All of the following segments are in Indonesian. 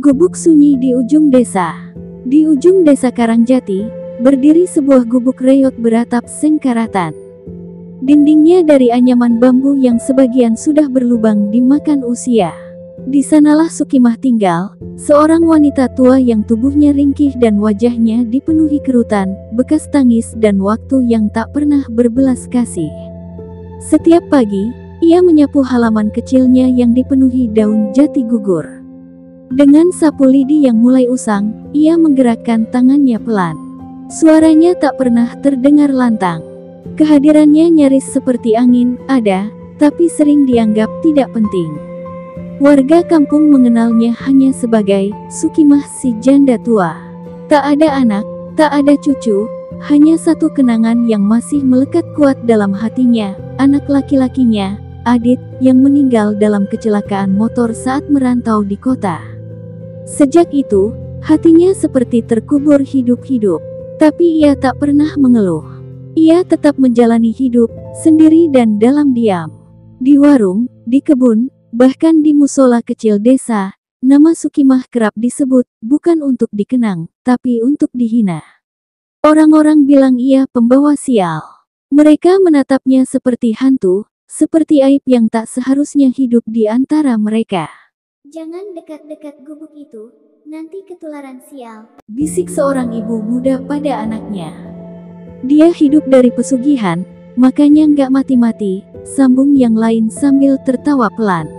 Gubuk sunyi di ujung desa. Di ujung desa Karangjati, berdiri sebuah gubuk reot beratap sengkaratan. Dindingnya dari anyaman bambu yang sebagian sudah berlubang dimakan usia. Di sanalah Sukimah tinggal, seorang wanita tua yang tubuhnya ringkih dan wajahnya dipenuhi kerutan, bekas tangis dan waktu yang tak pernah berbelas kasih. Setiap pagi, ia menyapu halaman kecilnya yang dipenuhi daun jati gugur. Dengan sapu lidi yang mulai usang, ia menggerakkan tangannya pelan. Suaranya tak pernah terdengar lantang. Kehadirannya nyaris seperti angin, ada, tapi sering dianggap tidak penting. Warga kampung mengenalnya hanya sebagai Sukimah si janda tua. Tak ada anak, tak ada cucu, hanya satu kenangan yang masih melekat kuat dalam hatinya, anak laki-lakinya, Adit, yang meninggal dalam kecelakaan motor saat merantau di kota. Sejak itu, hatinya seperti terkubur hidup-hidup. Tapi ia tak pernah mengeluh. Ia tetap menjalani hidup, sendiri dan dalam diam. Di warung, di kebun, bahkan di musola kecil desa, nama Sukimah kerap disebut, bukan untuk dikenang, tapi untuk dihina. Orang-orang bilang ia pembawa sial. Mereka menatapnya seperti hantu, seperti aib yang tak seharusnya hidup di antara mereka. Jangan dekat-dekat gubuk itu, nanti ketularan sial, bisik seorang ibu muda pada anaknya. Dia hidup dari pesugihan, makanya nggak mati-mati, sambung yang lain sambil tertawa pelan.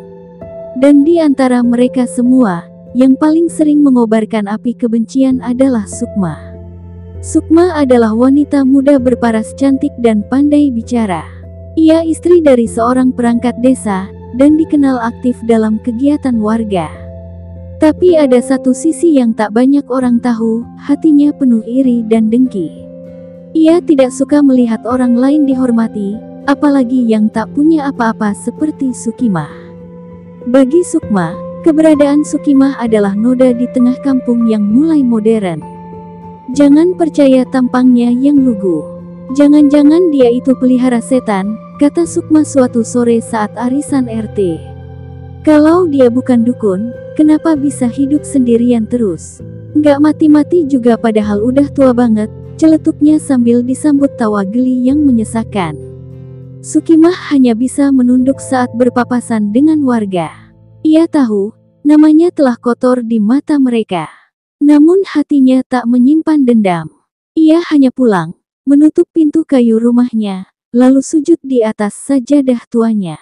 Dan di antara mereka semua, yang paling sering mengobarkan api kebencian adalah Sukma. Sukma adalah wanita muda berparas cantik dan pandai bicara. Ia istri dari seorang perangkat desa, dan dikenal aktif dalam kegiatan warga. Tapi ada satu sisi yang tak banyak orang tahu, hatinya penuh iri dan dengki. Ia tidak suka melihat orang lain dihormati, apalagi yang tak punya apa-apa seperti Sukimah. Bagi Sukma, keberadaan Sukimah adalah noda di tengah kampung yang mulai modern. Jangan percaya tampangnya yang lugu. Jangan-jangan dia itu pelihara setan, kata Sukma suatu sore saat arisan RT. Kalau dia bukan dukun, kenapa bisa hidup sendirian terus? Nggak mati-mati juga padahal udah tua banget, celetuknya sambil disambut tawa geli yang menyesakkan. Sukimah hanya bisa menunduk saat berpapasan dengan warga. Ia tahu, namanya telah kotor di mata mereka. Namun hatinya tak menyimpan dendam. Ia hanya pulang, menutup pintu kayu rumahnya, lalu sujud di atas sajadah tuanya.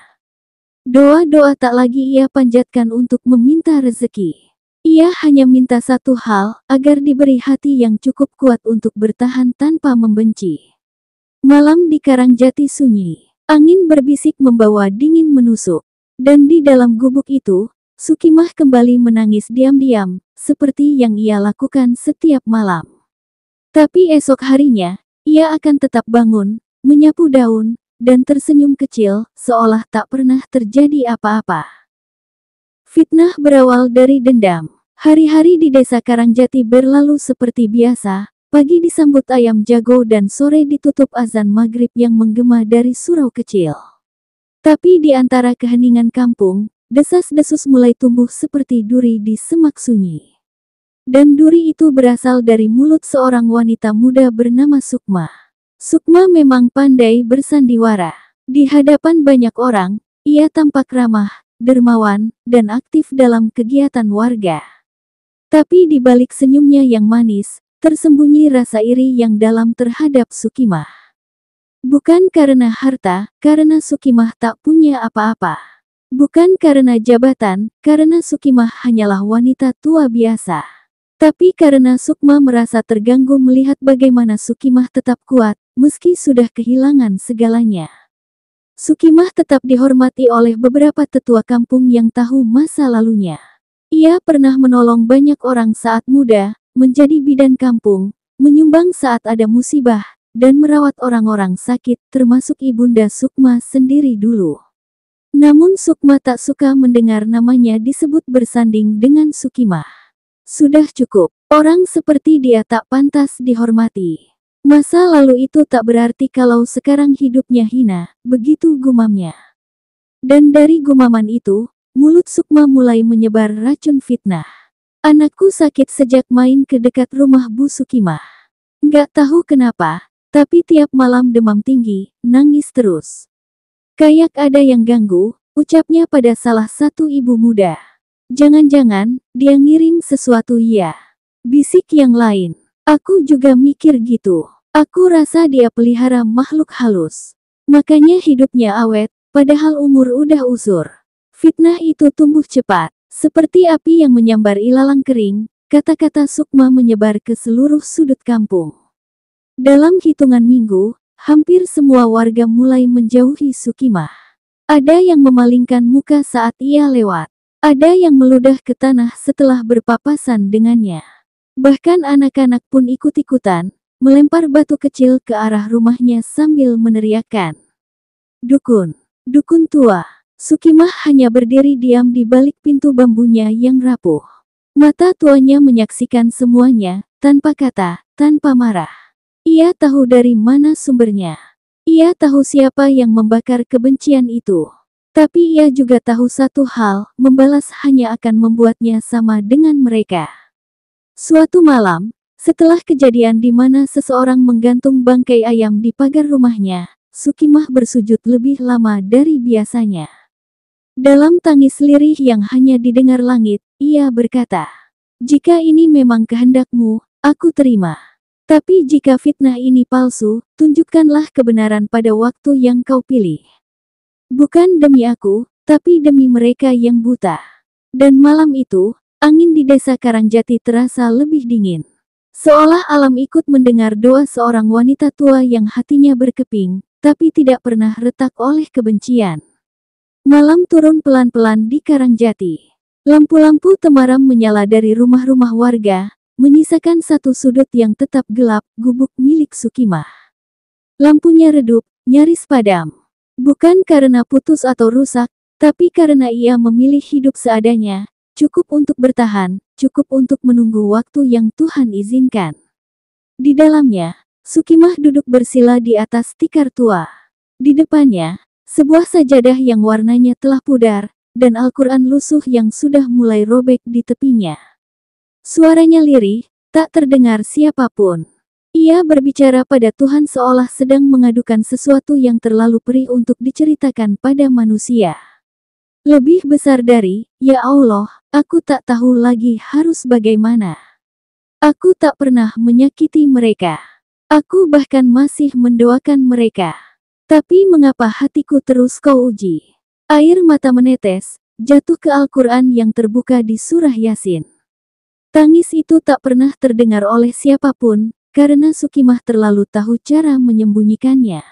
Doa-doa tak lagi ia panjatkan untuk meminta rezeki. Ia hanya minta satu hal, agar diberi hati yang cukup kuat untuk bertahan tanpa membenci. Malam di Karangjati sunyi. Angin berbisik membawa dingin menusuk. Dan di dalam gubuk itu, Sukimah kembali menangis diam-diam, seperti yang ia lakukan setiap malam. Tapi esok harinya, ia akan tetap bangun, menyapu daun, dan tersenyum kecil, seolah tak pernah terjadi apa-apa. Fitnah berawal dari dendam. Hari-hari di desa Karangjati berlalu seperti biasa, pagi disambut ayam jago dan sore ditutup azan maghrib yang menggema dari surau kecil. Tapi di antara keheningan kampung, desas-desus mulai tumbuh seperti duri di semak sunyi. Dan duri itu berasal dari mulut seorang wanita muda bernama Sukma. Sukma memang pandai bersandiwara. Di hadapan banyak orang, ia tampak ramah, dermawan, dan aktif dalam kegiatan warga. Tapi di balik senyumnya yang manis, tersembunyi rasa iri yang dalam terhadap Sukimah. Bukan karena harta, karena Sukimah tak punya apa-apa. Bukan karena jabatan, karena Sukimah hanyalah wanita tua biasa. Tapi karena Sukma merasa terganggu melihat bagaimana Sukimah tetap kuat, meski sudah kehilangan segalanya. Sukimah tetap dihormati oleh beberapa tetua kampung yang tahu masa lalunya. Ia pernah menolong banyak orang saat muda, menjadi bidan kampung, menyumbang saat ada musibah, dan merawat orang-orang sakit, termasuk ibunda Sukma sendiri dulu. Namun Sukma tak suka mendengar namanya disebut bersanding dengan Sukimah. Sudah cukup, orang seperti dia tak pantas dihormati. Masa lalu itu tak berarti kalau sekarang hidupnya hina, begitu gumamnya. Dan dari gumaman itu, mulut Sukma mulai menyebar racun fitnah. Anakku sakit sejak main ke dekat rumah Bu Sukimah. Nggak tahu kenapa, tapi tiap malam demam tinggi, nangis terus. Kayak ada yang ganggu, ucapnya pada salah satu ibu muda. Jangan-jangan, dia ngirim sesuatu ya. Bisik yang lain. Aku juga mikir gitu. Aku rasa dia pelihara makhluk halus. Makanya hidupnya awet, padahal umur udah usur. Fitnah itu tumbuh cepat, seperti api yang menyambar ilalang kering, kata-kata Sukma menyebar ke seluruh sudut kampung. Dalam hitungan minggu, hampir semua warga mulai menjauhi Sukimah. Ada yang memalingkan muka saat ia lewat. Ada yang meludah ke tanah setelah berpapasan dengannya. Bahkan anak-anak pun ikut-ikutan, melempar batu kecil ke arah rumahnya sambil meneriakkan. Dukun, dukun tua. Sukimah hanya berdiri diam di balik pintu bambunya yang rapuh. Mata tuanya menyaksikan semuanya, tanpa kata, tanpa marah. Ia tahu dari mana sumbernya. Ia tahu siapa yang membakar kebencian itu. Tapi ia juga tahu satu hal, membalas hanya akan membuatnya sama dengan mereka. Suatu malam, setelah kejadian di mana seseorang menggantung bangkai ayam di pagar rumahnya, Sukimah bersujud lebih lama dari biasanya. Dalam tangis lirih yang hanya didengar langit, ia berkata, "Jika ini memang kehendakmu, aku terima. Tapi jika fitnah ini palsu, tunjukkanlah kebenaran pada waktu yang kau pilih. Bukan demi aku, tapi demi mereka yang buta." Dan malam itu, angin di desa Karangjati terasa lebih dingin. Seolah alam ikut mendengar doa seorang wanita tua yang hatinya berkeping, tapi tidak pernah retak oleh kebencian. Malam turun pelan-pelan di Karangjati. Lampu-lampu temaram menyala dari rumah-rumah warga, menyisakan satu sudut yang tetap gelap, gubuk milik Sukimah. Lampunya redup, nyaris padam. Bukan karena putus atau rusak, tapi karena ia memilih hidup seadanya, cukup untuk bertahan, cukup untuk menunggu waktu yang Tuhan izinkan. Di dalamnya, Sukimah duduk bersila di atas tikar tua. Di depannya, sebuah sajadah yang warnanya telah pudar, dan Al-Quran lusuh yang sudah mulai robek di tepinya. Suaranya lirih, tak terdengar siapapun. Ia berbicara pada Tuhan seolah sedang mengadukan sesuatu yang terlalu perih untuk diceritakan pada manusia. Lebih besar dari, "Ya Allah, aku tak tahu lagi harus bagaimana. Aku tak pernah menyakiti mereka. Aku bahkan masih mendoakan mereka. Tapi mengapa hatiku terus kau uji?" Air mata menetes, jatuh ke Al-Quran yang terbuka di surah Yasin. Tangis itu tak pernah terdengar oleh siapapun, karena Sukimah terlalu tahu cara menyembunyikannya.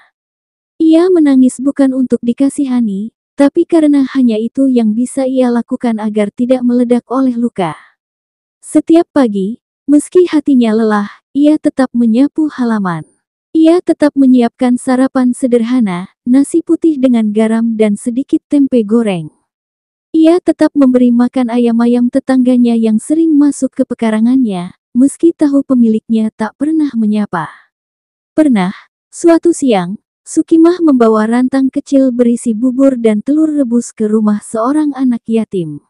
Ia menangis bukan untuk dikasihani, tapi karena hanya itu yang bisa ia lakukan agar tidak meledak oleh luka. Setiap pagi, meski hatinya lelah, ia tetap menyapu halaman. Ia tetap menyiapkan sarapan sederhana, nasi putih dengan garam dan sedikit tempe goreng. Ia tetap memberi makan ayam-ayam tetangganya yang sering masuk ke pekarangannya, meski tahu pemiliknya tak pernah menyapa. Pernah, suatu siang, Sukimah membawa rantang kecil berisi bubur dan telur rebus ke rumah seorang anak yatim.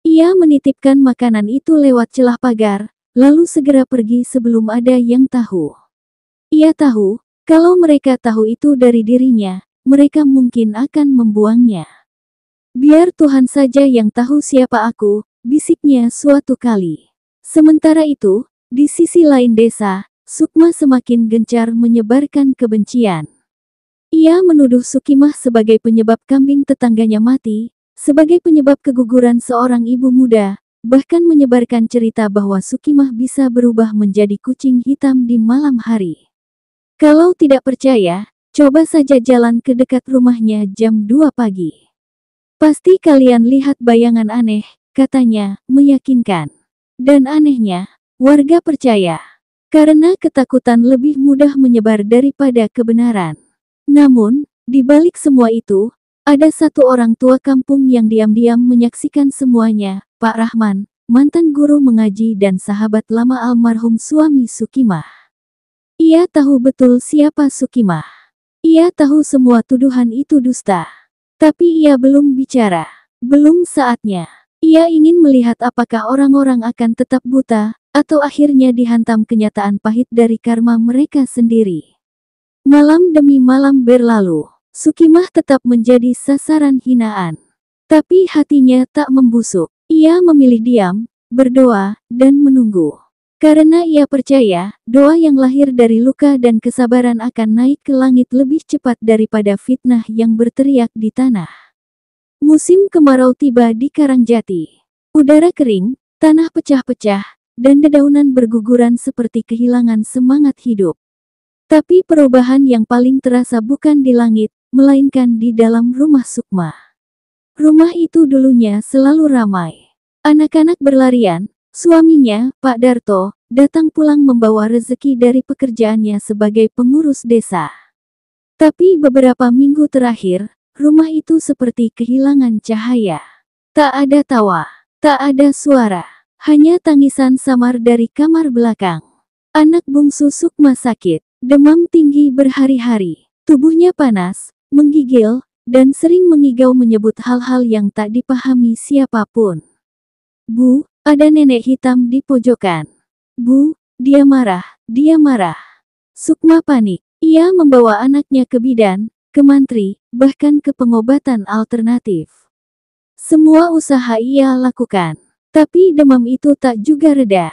Ia menitipkan makanan itu lewat celah pagar, lalu segera pergi sebelum ada yang tahu. Ia tahu, kalau mereka tahu itu dari dirinya, mereka mungkin akan membuangnya. "Biar Tuhan saja yang tahu siapa aku," bisiknya suatu kali. Sementara itu, di sisi lain desa, Sukma semakin gencar menyebarkan kebencian. Ia menuduh Sukimah sebagai penyebab kambing tetangganya mati, sebagai penyebab keguguran seorang ibu muda, bahkan menyebarkan cerita bahwa Sukimah bisa berubah menjadi kucing hitam di malam hari. Kalau tidak percaya, coba saja jalan ke dekat rumahnya jam 2 pagi. "Pasti kalian lihat bayangan aneh," katanya, meyakinkan. Dan anehnya, warga percaya. Karena ketakutan lebih mudah menyebar daripada kebenaran. Namun, di balik semua itu, ada satu orang tua kampung yang diam-diam menyaksikan semuanya, Pak Rahman, mantan guru mengaji dan sahabat lama almarhum suami Sukimah. Ia tahu betul siapa Sukimah. Ia tahu semua tuduhan itu dusta. Tapi ia belum bicara. Belum saatnya. Ia ingin melihat apakah orang-orang akan tetap buta, atau akhirnya dihantam kenyataan pahit dari karma mereka sendiri. Malam demi malam berlalu, Sukimah tetap menjadi sasaran hinaan. Tapi hatinya tak membusuk. Ia memilih diam, berdoa, dan menunggu. Karena ia percaya, doa yang lahir dari luka dan kesabaran akan naik ke langit lebih cepat daripada fitnah yang berteriak di tanah. Musim kemarau tiba di Karangjati. Udara kering, tanah pecah-pecah, dan dedaunan berguguran seperti kehilangan semangat hidup. Tapi perubahan yang paling terasa bukan di langit, melainkan di dalam rumah Sukma. Rumah itu dulunya selalu ramai. Anak-anak berlarian, suaminya, Pak Darto, datang pulang membawa rezeki dari pekerjaannya sebagai pengurus desa. Tapi beberapa minggu terakhir, rumah itu seperti kehilangan cahaya. Tak ada tawa, tak ada suara, hanya tangisan samar dari kamar belakang. Anak bungsu Sukma sakit, demam tinggi berhari-hari, tubuhnya panas, menggigil, dan sering mengigau menyebut hal-hal yang tak dipahami siapapun. Bu, ada nenek hitam di pojokan. Bu, dia marah, dia marah. Sukma panik. Ia membawa anaknya ke bidan, ke mantri, bahkan ke pengobatan alternatif. Semua usaha ia lakukan. Tapi demam itu tak juga reda.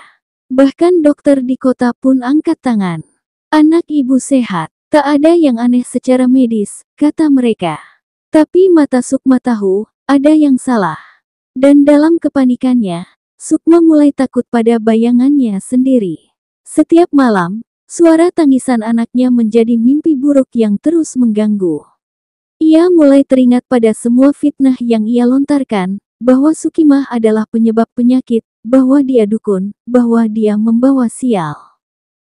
Bahkan dokter di kota pun angkat tangan. Anak ibu sehat, tak ada yang aneh secara medis, kata mereka. Tapi mata Sukma tahu, ada yang salah. Dan dalam kepanikannya, Sukma mulai takut pada bayangannya sendiri. Setiap malam, suara tangisan anaknya menjadi mimpi buruk yang terus mengganggu. Ia mulai teringat pada semua fitnah yang ia lontarkan, bahwa Sukimah adalah penyebab penyakit, bahwa dia dukun, bahwa dia membawa sial.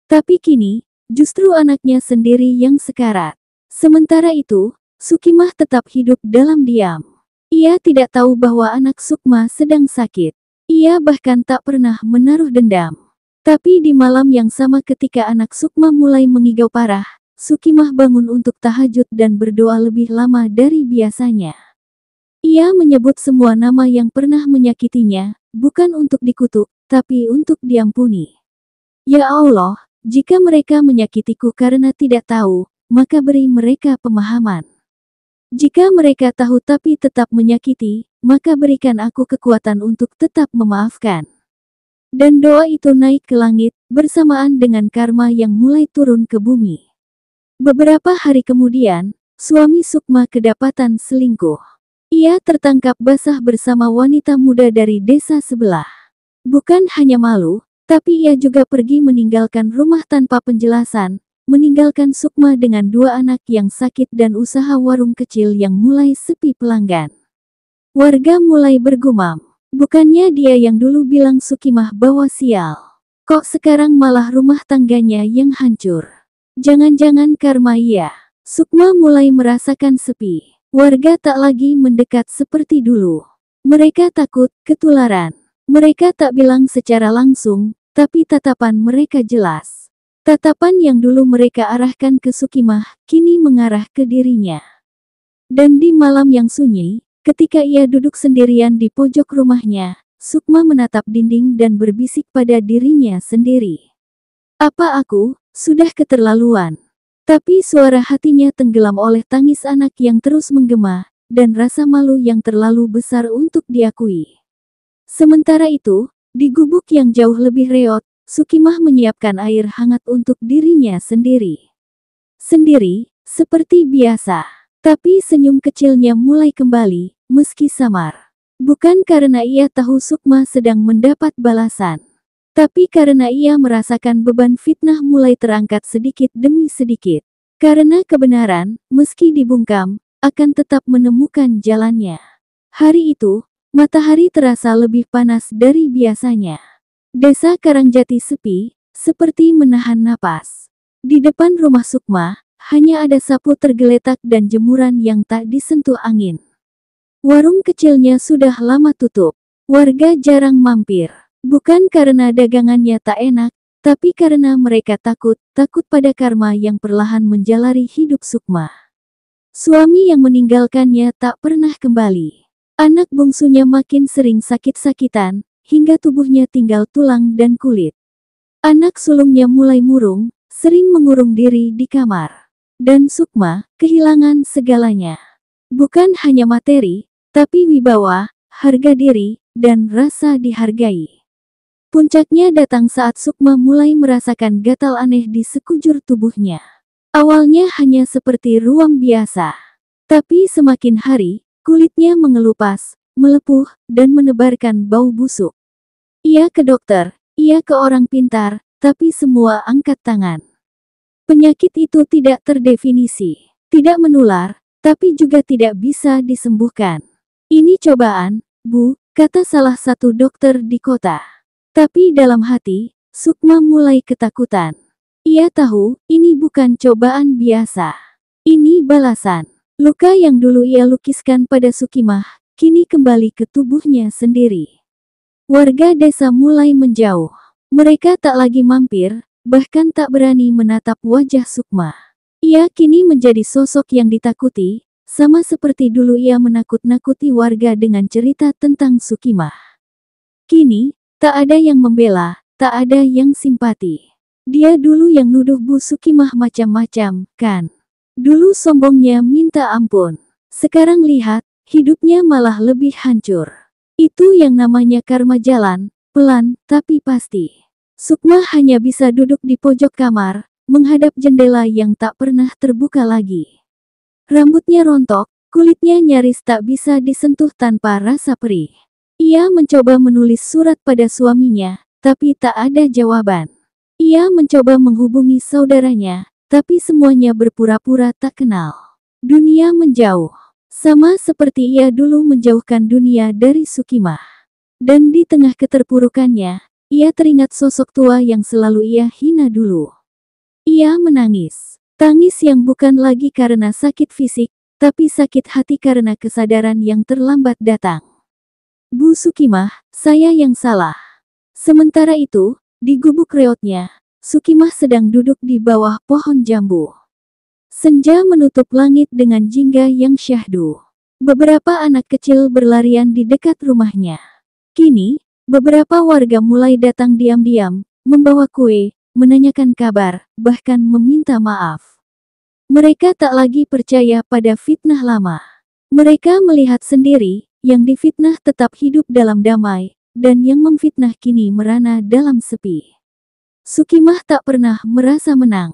Tapi kini, justru anaknya sendiri yang sekarat. Sementara itu, Sukimah tetap hidup dalam diam. Ia tidak tahu bahwa anak Sukma sedang sakit. Ia bahkan tak pernah menaruh dendam. Tapi di malam yang sama ketika anak Sukma mulai mengigau parah, Sukimah bangun untuk tahajud dan berdoa lebih lama dari biasanya. Ia menyebut semua nama yang pernah menyakitinya, bukan untuk dikutuk, tapi untuk diampuni. Ya Allah, jika mereka menyakitiku karena tidak tahu, maka beri mereka pemahaman. Jika mereka tahu tapi tetap menyakiti, maka berikan aku kekuatan untuk tetap memaafkan. Dan doa itu naik ke langit, bersamaan dengan karma yang mulai turun ke bumi. Beberapa hari kemudian, suami Sukma kedapatan selingkuh. Ia tertangkap basah bersama wanita muda dari desa sebelah. Bukan hanya malu, tapi ia juga pergi meninggalkan rumah tanpa penjelasan, meninggalkan Sukma dengan 2 anak yang sakit dan usaha warung kecil yang mulai sepi pelanggan. Warga mulai bergumam, bukannya dia yang dulu bilang Sukimah bawa sial. Kok sekarang malah rumah tangganya yang hancur? Jangan-jangan karma ia. Sukma mulai merasakan sepi. Warga tak lagi mendekat seperti dulu. Mereka takut ketularan. Mereka tak bilang secara langsung, tapi tatapan mereka jelas. Tatapan yang dulu mereka arahkan ke Sukimah, kini mengarah ke dirinya. Dan di malam yang sunyi, ketika ia duduk sendirian di pojok rumahnya, Sukma menatap dinding dan berbisik pada dirinya sendiri. Apa aku, sudah keterlaluan? Tapi suara hatinya tenggelam oleh tangis anak yang terus menggema, dan rasa malu yang terlalu besar untuk diakui. Sementara itu, di gubuk yang jauh lebih reot, Sukimah menyiapkan air hangat untuk dirinya sendiri. Sendiri, seperti biasa. Tapi senyum kecilnya mulai kembali, meski samar. Bukan karena ia tahu Sukma sedang mendapat balasan. Tapi karena ia merasakan beban fitnah mulai terangkat sedikit demi sedikit. Karena kebenaran, meski dibungkam, akan tetap menemukan jalannya. Hari itu, matahari terasa lebih panas dari biasanya. Desa Karangjati sepi, seperti menahan napas. Di depan rumah Sukma, hanya ada sapu tergeletak dan jemuran yang tak disentuh angin. Warung kecilnya sudah lama tutup. Warga jarang mampir. Bukan karena dagangannya tak enak, tapi karena mereka takut pada karma yang perlahan menjalari hidup Sukma. Suami yang meninggalkannya tak pernah kembali. Anak bungsunya makin sering sakit-sakitan, hingga tubuhnya tinggal tulang dan kulit. Anak sulungnya mulai murung, sering mengurung diri di kamar. Dan Sukma kehilangan segalanya. Bukan hanya materi, tapi wibawa, harga diri, dan rasa dihargai. Puncaknya datang saat Sukma mulai merasakan gatal aneh di sekujur tubuhnya. Awalnya hanya seperti ruam biasa. Tapi semakin hari, kulitnya mengelupas, melepuh, dan menebarkan bau busuk. Ia ke dokter, ia ke orang pintar, tapi semua angkat tangan. Penyakit itu tidak terdefinisi, tidak menular, tapi juga tidak bisa disembuhkan. Ini cobaan, Bu, kata salah satu dokter di kota. Tapi dalam hati, Sukma mulai ketakutan. Ia tahu, ini bukan cobaan biasa. Ini balasan. Luka yang dulu ia lukiskan pada Sukimah, kini kembali ke tubuhnya sendiri. Warga desa mulai menjauh. Mereka tak lagi mampir, bahkan tak berani menatap wajah Sukma. Ia kini menjadi sosok yang ditakuti, sama seperti dulu ia menakut-nakuti warga dengan cerita tentang Sukimah. Kini, tak ada yang membela, tak ada yang simpati. Dia dulu yang nuduh Bu Sukimah macam-macam, kan? Dulu sombongnya minta ampun. Sekarang lihat, hidupnya malah lebih hancur. Itu yang namanya karma jalan, pelan, tapi pasti. Sukma hanya bisa duduk di pojok kamar, menghadap jendela yang tak pernah terbuka lagi. Rambutnya rontok, kulitnya nyaris tak bisa disentuh tanpa rasa perih. Ia mencoba menulis surat pada suaminya, tapi tak ada jawaban. Ia mencoba menghubungi saudaranya, tapi semuanya berpura-pura tak kenal. Dunia menjauh, sama seperti ia dulu menjauhkan dunia dari Sukimah. Dan di tengah keterpurukannya, ia teringat sosok tua yang selalu ia hina dulu. Ia menangis. Tangis yang bukan lagi karena sakit fisik, tapi sakit hati karena kesadaran yang terlambat datang. Bu Sukimah, saya yang salah. Sementara itu, di gubuk reotnya, Sukimah sedang duduk di bawah pohon jambu. Senja menutup langit dengan jingga yang syahdu. Beberapa anak kecil berlarian di dekat rumahnya. Kini, beberapa warga mulai datang diam-diam, membawa kue, menanyakan kabar, bahkan meminta maaf. Mereka tak lagi percaya pada fitnah lama. Mereka melihat sendiri, yang difitnah tetap hidup dalam damai, dan yang memfitnah kini merana dalam sepi. Sukimah tak pernah merasa menang.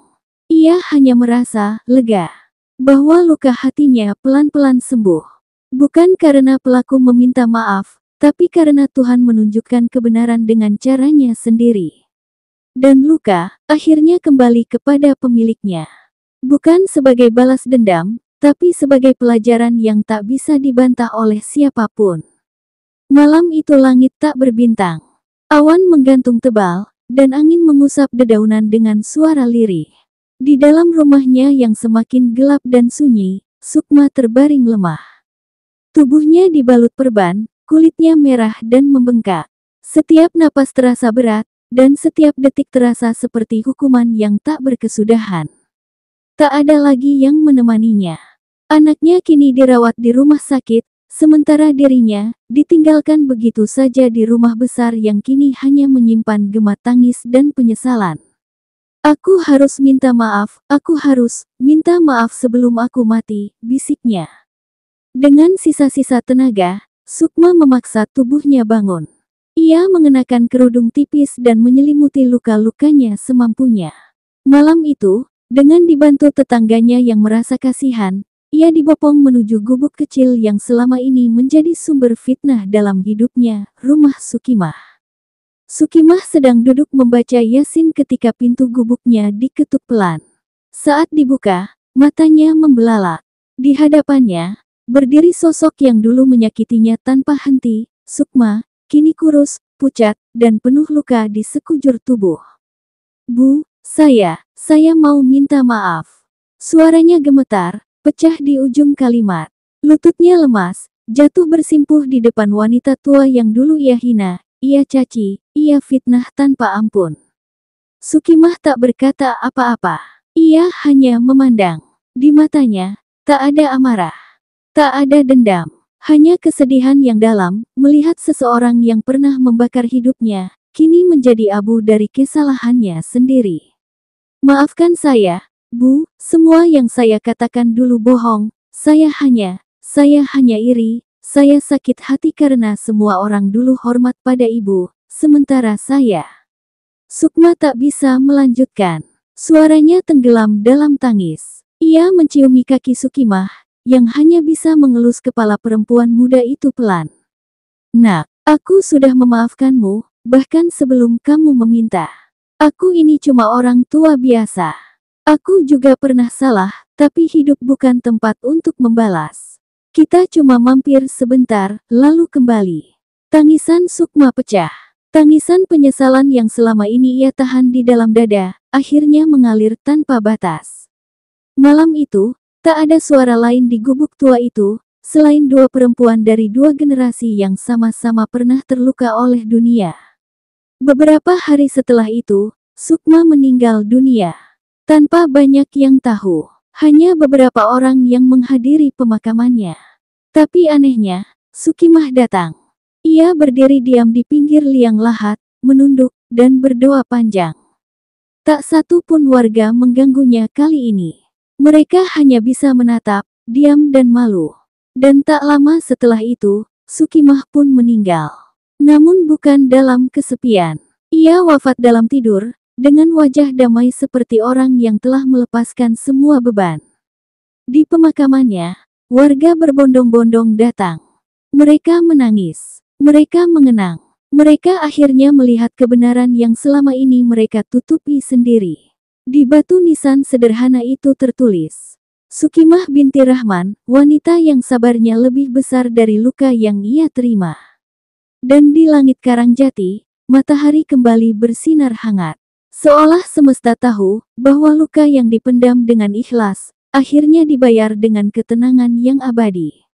Ia hanya merasa lega bahwa luka hatinya pelan-pelan sembuh. Bukan karena pelaku meminta maaf, tapi karena Tuhan menunjukkan kebenaran dengan caranya sendiri. Dan luka akhirnya kembali kepada pemiliknya. Bukan sebagai balas dendam, tapi sebagai pelajaran yang tak bisa dibantah oleh siapapun. Malam itu langit tak berbintang. Awan menggantung tebal, dan angin mengusap dedaunan dengan suara lirih. Di dalam rumahnya yang semakin gelap dan sunyi, Sukma terbaring lemah. Tubuhnya dibalut perban, kulitnya merah dan membengkak. Setiap napas terasa berat, dan setiap detik terasa seperti hukuman yang tak berkesudahan. Tak ada lagi yang menemaninya. Anaknya kini dirawat di rumah sakit, sementara dirinya ditinggalkan begitu saja di rumah besar yang kini hanya menyimpan gemat tangis dan penyesalan. Aku harus minta maaf, aku harus minta maaf sebelum aku mati, bisiknya. Dengan sisa-sisa tenaga, Sukma memaksa tubuhnya bangun. Ia mengenakan kerudung tipis dan menyelimuti luka-lukanya semampunya. Malam itu, dengan dibantu tetangganya yang merasa kasihan, ia dibopong menuju gubuk kecil yang selama ini menjadi sumber fitnah dalam hidupnya, rumah Sukimah. Sukimah sedang duduk membaca Yasin ketika pintu gubuknya diketuk pelan. Saat dibuka, matanya membelalak. Di hadapannya, berdiri sosok yang dulu menyakitinya tanpa henti, Sukma, kini kurus, pucat, dan penuh luka di sekujur tubuh. Bu, saya mau minta maaf. Suaranya gemetar, pecah di ujung kalimat. Lututnya lemas, jatuh bersimpuh di depan wanita tua yang dulu ia hina, ia caci, ia fitnah tanpa ampun. Sukimah tak berkata apa-apa. Ia hanya memandang. Di matanya, tak ada amarah. Tak ada dendam, Hanya kesedihan yang dalam, melihat seseorang yang pernah membakar hidupnya, kini menjadi abu dari kesalahannya sendiri. Maafkan saya, Bu, semua yang saya katakan dulu bohong, saya hanya iri, saya sakit hati karena semua orang dulu hormat pada ibu, sementara saya. Sukma tak bisa melanjutkan. Suaranya tenggelam dalam tangis. Ia menciumi kaki Sukimah, yang hanya bisa mengelus kepala perempuan muda itu pelan. Nak, aku sudah memaafkanmu, bahkan sebelum kamu meminta. Aku ini cuma orang tua biasa. Aku juga pernah salah, tapi hidup bukan tempat untuk membalas. Kita cuma mampir sebentar, lalu kembali. Tangisan Sukma pecah. Tangisan penyesalan yang selama ini ia tahan di dalam dada, akhirnya mengalir tanpa batas. Malam itu, tak ada suara lain di gubuk tua itu, selain dua perempuan dari dua generasi yang sama-sama pernah terluka oleh dunia. Beberapa hari setelah itu, Sukma meninggal dunia. Tanpa banyak yang tahu, hanya beberapa orang yang menghadiri pemakamannya. Tapi anehnya, Sukimah datang. Ia berdiri diam di pinggir liang lahat, menunduk, dan berdoa panjang. Tak satu pun warga mengganggunya kali ini. Mereka hanya bisa menatap, diam dan malu. Dan tak lama setelah itu, Sukimah pun meninggal. Namun bukan dalam kesepian. Ia wafat dalam tidur, dengan wajah damai seperti orang yang telah melepaskan semua beban. Di pemakamannya, warga berbondong-bondong datang. Mereka menangis. Mereka mengenang. Mereka akhirnya melihat kebenaran yang selama ini mereka tutupi sendiri. Di batu nisan sederhana itu tertulis, Sukimah binti Rahman, wanita yang sabarnya lebih besar dari luka yang ia terima. Dan di langit Karangjati, matahari kembali bersinar hangat. Seolah semesta tahu bahwa luka yang dipendam dengan ikhlas, akhirnya dibayar dengan ketenangan yang abadi.